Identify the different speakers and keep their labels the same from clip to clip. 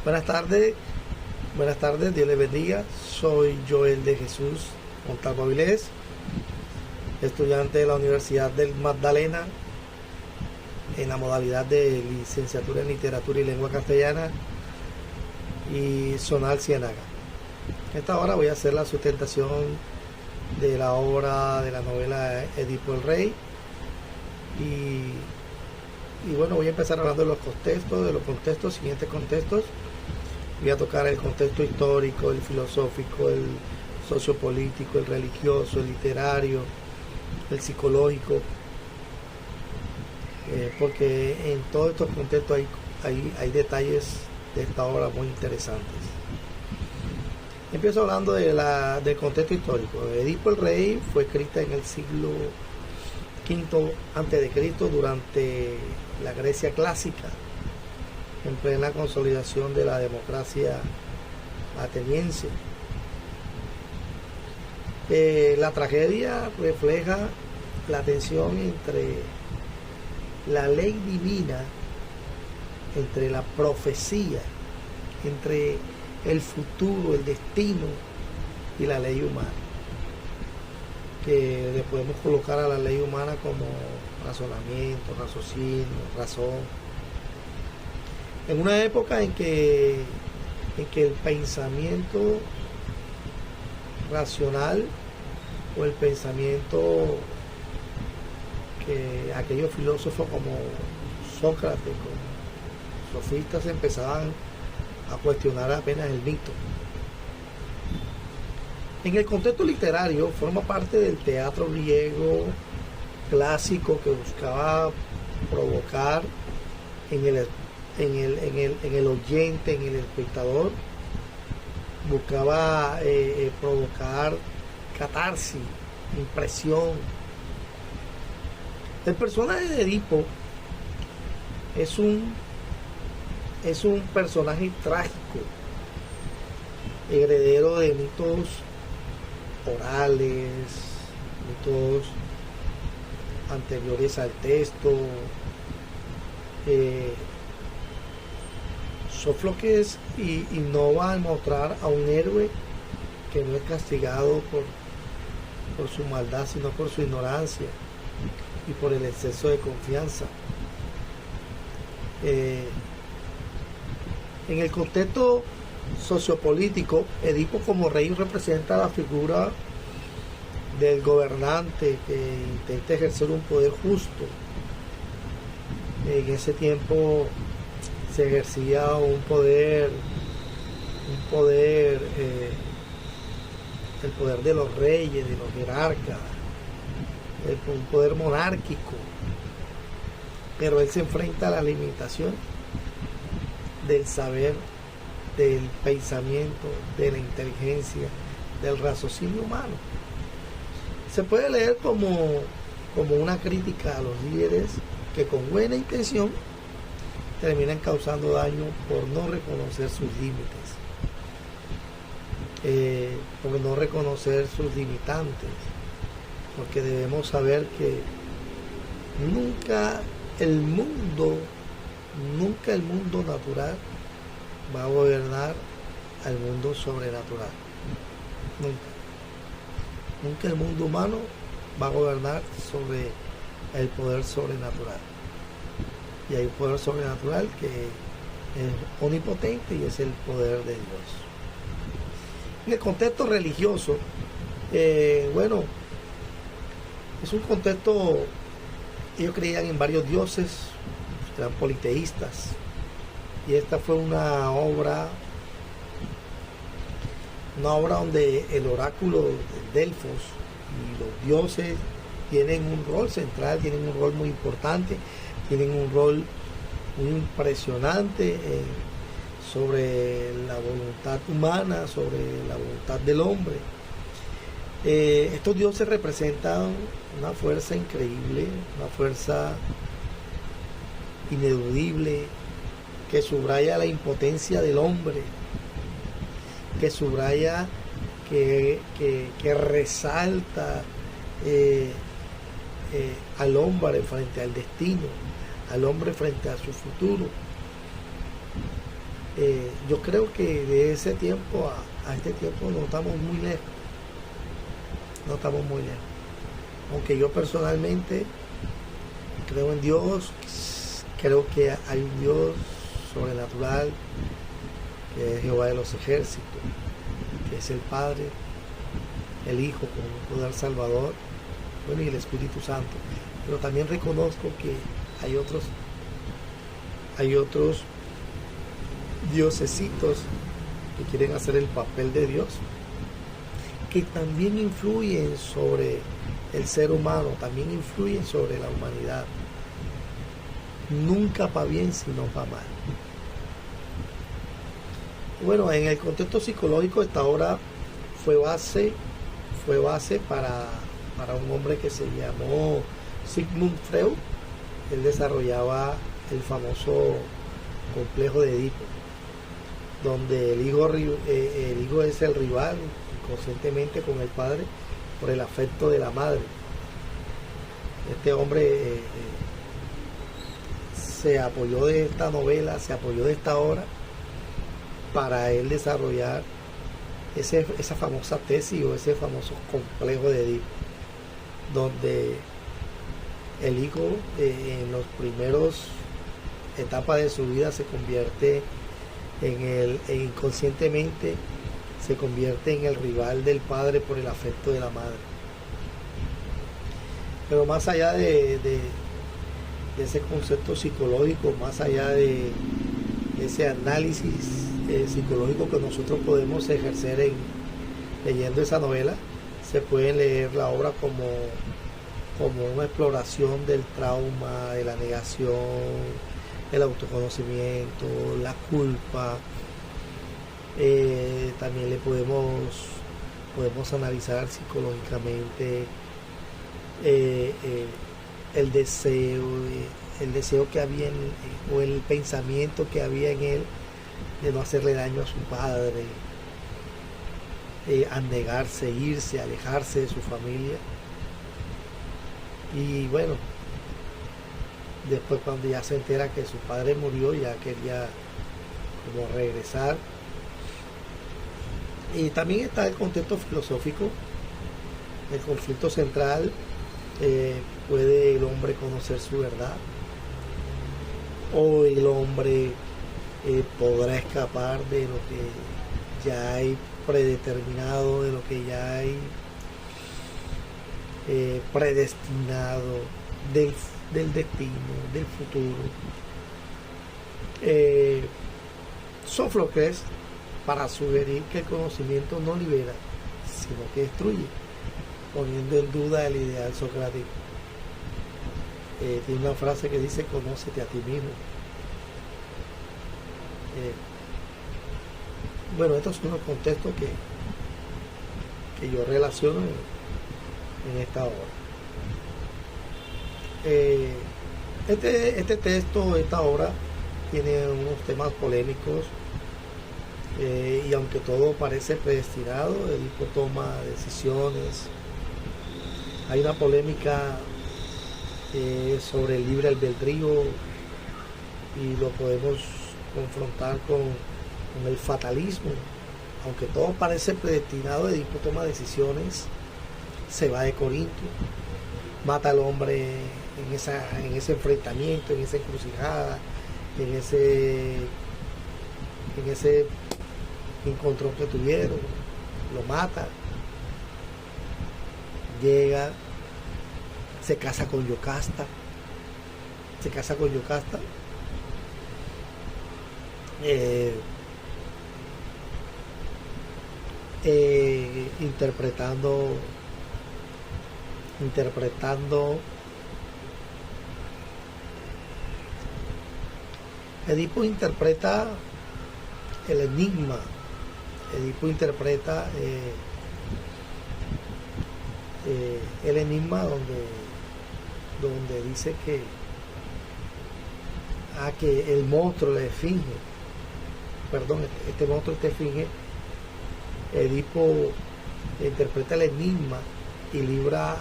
Speaker 1: Buenas tardes, Dios les bendiga. Soy Joel de Jesús Montalvo Avilés, estudiante de la Universidad del Magdalena en la modalidad de licenciatura en literatura y lengua castellana y zonal Ciénaga. En esta hora voy a hacer la sustentación de la obra de la novela Edipo el Rey y bueno, voy a empezar hablando de los contextos, siguientes contextos. Voy a tocar el contexto histórico, el filosófico, el sociopolítico, el religioso, el literario, el psicológico, porque en todos estos contextos hay detalles de esta obra muy interesantes. Empiezo hablando del contexto histórico. Edipo el Rey fue escrita en el siglo V a.C. durante la Grecia clásica, en plena consolidación de la democracia ateniense. La tragedia refleja la tensión entre la ley divina, entre la profecía, entre el futuro, el destino y la ley humana, que le podemos colocar a la ley humana como razonamiento, raciocinio, razón. En una época en que el pensamiento racional o el pensamiento que aquellos filósofos como Sócrates, como sofistas, empezaban a cuestionar apenas el mito. En el contexto literario forma parte del teatro griego clásico que buscaba provocar en el oyente, en el espectador, buscaba provocar catarsis, impresión. El personaje de Edipo es un personaje trágico, heredero de mitos orales, mitos anteriores al texto. Sófocles innova al mostrar a un héroe que no es castigado por su maldad, sino por su ignorancia y por el exceso de confianza. En el contexto sociopolítico, Edipo como rey representa la figura del gobernante que intenta ejercer un poder justo. En ese tiempo se ejercía el poder de los reyes, de los jerarcas, un poder monárquico, pero él se enfrenta a la limitación del saber, del pensamiento, de la inteligencia, del raciocinio humano. Se puede leer como una crítica a los líderes que con buena intención terminan causando daño por no reconocer sus límites, por no reconocer sus limitantes, porque debemos saber que nunca el mundo natural va a gobernar al mundo sobrenatural. Nunca el mundo humano va a gobernar sobre el poder sobrenatural. Y hay un poder sobrenatural que es omnipotente y es el poder de Dios. En el contexto religioso, bueno, es un contexto, ellos creían en varios dioses, eran politeístas, y esta fue una obra donde el oráculo de Delfos y los dioses tienen un rol central, tienen un rol muy importante, tienen un rol muy impresionante sobre la voluntad humana, sobre la voluntad del hombre. Estos dioses representan una fuerza increíble, una fuerza ineludible, que subraya la impotencia del hombre, que subraya, que resalta al hombre frente al destino, al hombre frente a su futuro. Yo creo que de ese tiempo a este tiempo no estamos muy lejos, no estamos muy lejos. Aunque yo personalmente creo en Dios, creo que hay un Dios sobrenatural, que es Jehová de los ejércitos, que es el Padre, el Hijo con un poder salvador, bueno, y el Espíritu Santo. Pero también reconozco que hay otros diosesitos que quieren hacer el papel de Dios, que también influyen sobre el ser humano, también influyen sobre la humanidad. Nunca para bien, sino para mal. Bueno, en el contexto psicológico esta obra fue base para un hombre que se llamó Sigmund Freud. Él desarrollaba el famoso complejo de Edipo, donde el hijo es el rival inconscientemente con el padre por el afecto de la madre. Este hombre se apoyó de esta novela, se apoyó de esta obra para él desarrollar esa famosa tesis o ese famoso complejo de Edipo, donde el hijo en los primeros etapas de su vida se convierte inconscientemente se convierte en el rival del padre por el afecto de la madre. Pero más allá de ese concepto psicológico, más allá de ese análisis psicológico que nosotros podemos ejercer leyendo esa novela, se puede leer la obra como una exploración del trauma, de la negación, el autoconocimiento, la culpa. También le podemos analizar psicológicamente el deseo que había o el pensamiento que había en él de no hacerle daño a su padre, anegarse, irse, alejarse de su familia. Y bueno, después cuando ya se entera que su padre murió, ya quería como regresar. Y también está el contexto filosófico, el conflicto central. ¿Puede el hombre conocer su verdad? ¿O el hombre podrá escapar de lo que ya hay predeterminado, de lo que ya hay predestinado, del destino, del futuro? Sófocles, para sugerir que el conocimiento no libera, sino que destruye, poniendo en duda el ideal socrático. Tiene una frase que dice: conócete a ti mismo. Bueno, estos son los contextos que yo relaciono en esta obra. Este texto, esta obra, tiene unos temas polémicos, y aunque todo parece predestinado, Edipo toma decisiones. Hay una polémica sobre el libre albedrío, y lo podemos confrontar con el fatalismo. Aunque todo parece predestinado, Edipo toma decisiones, se va de Corinto, mata al hombre en ese enfrentamiento, en esa encrucijada, en ese encontrón que tuvieron, lo mata, llega, se casa con Yocasta, interpretando Edipo interpreta el enigma. Edipo interpreta el enigma donde dice que el monstruo, la esfinge, este monstruo, esta esfinge, Edipo interpreta el enigma y libra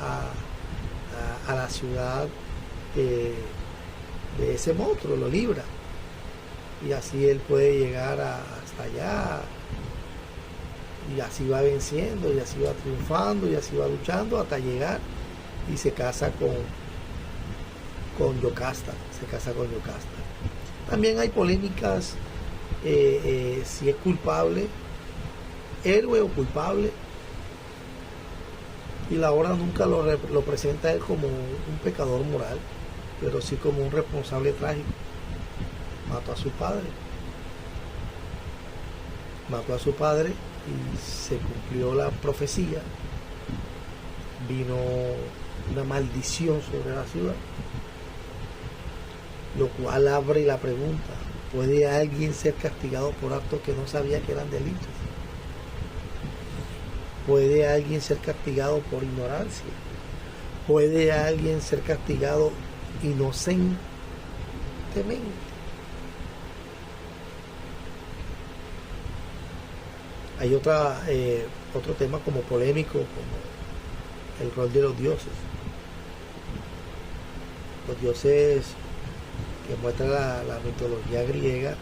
Speaker 1: a la ciudad de ese monstruo, lo libra. y así él puede llegar hasta allá, y así va venciendo, y así va triunfando, y así va luchando hasta llegar y se casa con Yocasta, También hay polémicas si es culpable, héroe o culpable, y la obra nunca lo presenta a él como un pecador moral, pero sí como un responsable trágico. Mató a su padre y se cumplió la profecía. Vino una maldición sobre la ciudad, lo cual abre la pregunta: ¿puede alguien ser castigado por actos que no sabía que eran delitos? ¿Puede alguien ser castigado por ignorancia? ¿Puede alguien ser castigado inocentemente? Hay otro tema como polémico, como el rol de los dioses. Los dioses que muestra la mitología griega.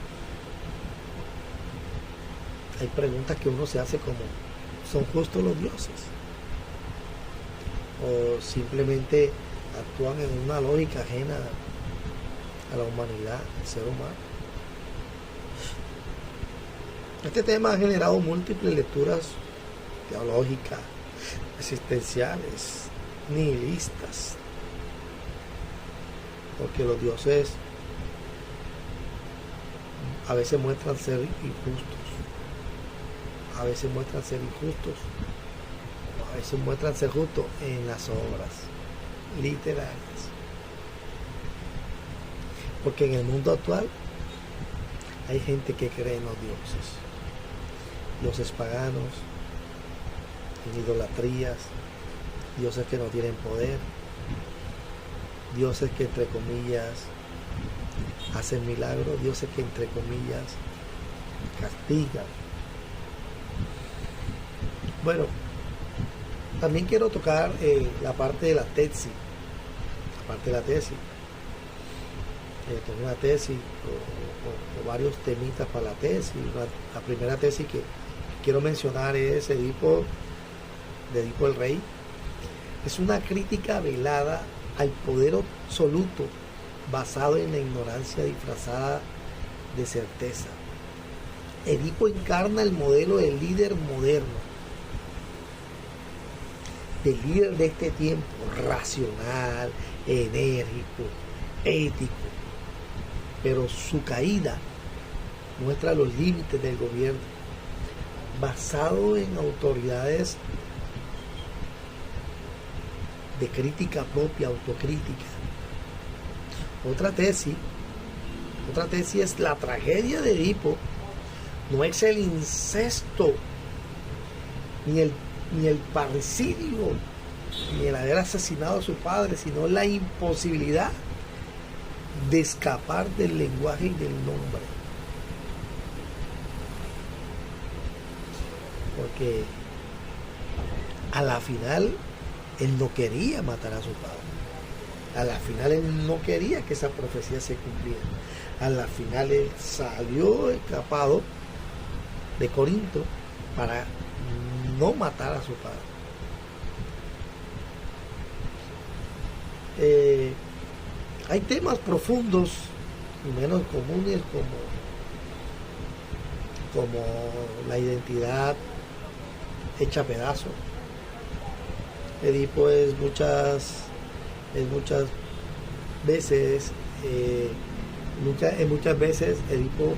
Speaker 1: Hay preguntas que uno se hace como: ¿son justos los dioses? ¿O simplemente actúan en una lógica ajena a la humanidad, al ser humano? Este tema ha generado múltiples lecturas teológicas, existenciales, nihilistas, porque los dioses a veces muestran ser injustos, a veces muestran ser justos en las obras literarias. Porque en el mundo actual hay gente que cree en los dioses paganos, en idolatrías, dioses que no tienen poder, dioses que entre comillas hacen milagros, dioses que entre comillas castigan. Bueno, también quiero tocar la parte de la tesis. Tengo una tesis o varios temitas para la tesis. La primera tesis que quiero mencionar es Edipo el Rey. Es una crítica velada al poder absoluto basado en la ignorancia disfrazada de certeza. Edipo encarna el modelo del líder moderno, del líder de este tiempo, racional, enérgico, ético, pero su caída muestra los límites del gobierno, basado en autoridades de crítica propia, autocrítica. Otra tesis es la tragedia de Edipo. No es el incesto, ni el parricidio, ni el haber asesinado a su padre, sino la imposibilidad de escapar del lenguaje y del nombre. Porque a la final él no quería matar a su padre. A la final él no quería que esa profecía se cumpliera. A la final él salió escapado de Corinto para no matar a su padre. Hay temas profundos y menos comunes como la identidad hecha pedazos. Edipo es muchas veces Edipo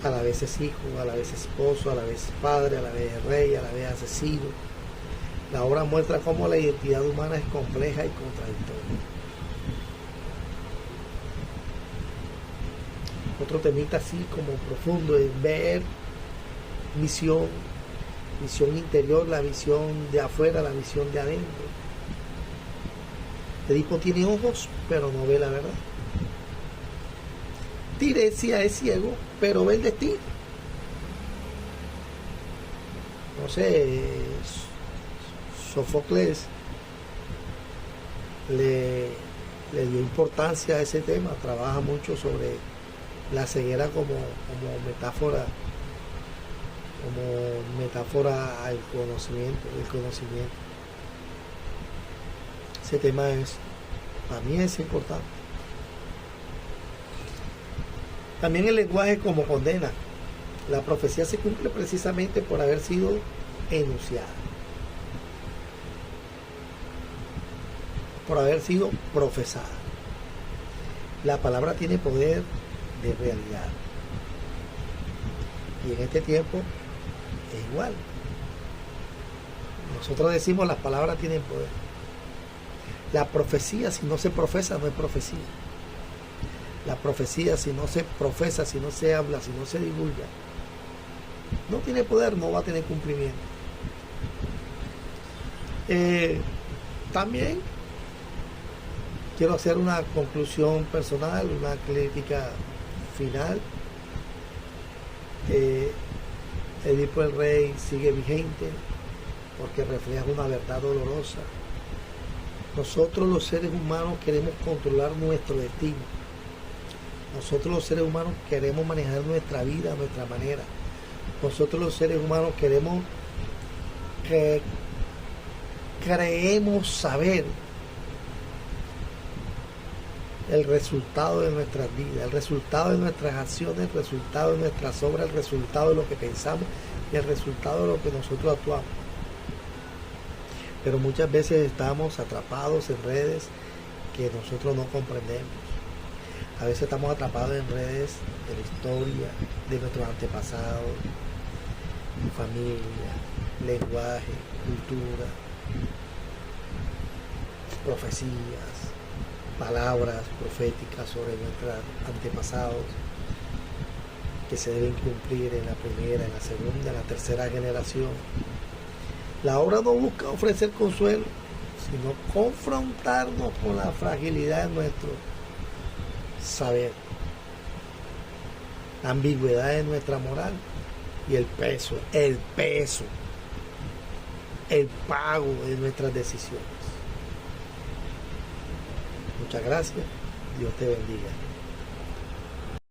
Speaker 1: a la vez es hijo, a la vez esposo, a la vez padre, a la vez rey, a la vez asesino. La obra muestra cómo la identidad humana es compleja y contradictoria. Otro temita así como profundo es ver visión interior, la visión de afuera, la visión de adentro. Edipo tiene ojos, pero no ve la verdad. Tiresia es ciego, pero ve el destino. No sé, Sófocles le le dio importancia a ese tema, trabaja mucho sobre la ceguera como metáfora al conocimiento, el conocimiento. Ese tema para mí es importante. También el lenguaje como condena. La profecía se cumple precisamente por haber sido enunciada, por haber sido profesada. La palabra tiene poder de realidad. Y en este tiempo es igual. Nosotros decimos las palabras tienen poder. La profecía, si no se profesa, no es profecía. La profecía, si no se profesa, si no se habla, si no se divulga, no tiene poder, no va a tener cumplimiento. También quiero hacer una conclusión personal, una crítica final. Edipo el Rey sigue vigente porque refleja una verdad dolorosa. Nosotros los seres humanos queremos controlar nuestro destino. Nosotros los seres humanos queremos manejar nuestra vida a nuestra manera. Nosotros los seres humanos creemos saber el resultado de nuestras vidas, el resultado de nuestras acciones, el resultado de nuestras obras, el resultado de lo que pensamos y el resultado de lo que nosotros actuamos. Pero muchas veces estamos atrapados en redes que nosotros no comprendemos. A veces estamos atrapados en redes de la historia, de nuestros antepasados, familia, lenguaje, cultura, profecías, palabras proféticas sobre nuestros antepasados que se deben cumplir en la primera, en la segunda, en la tercera generación. La obra no busca ofrecer consuelo, sino confrontarnos con la fragilidad de nuestro saber, la ambigüedad de nuestra moral y el pago de nuestras decisiones. Muchas gracias. Dios te bendiga.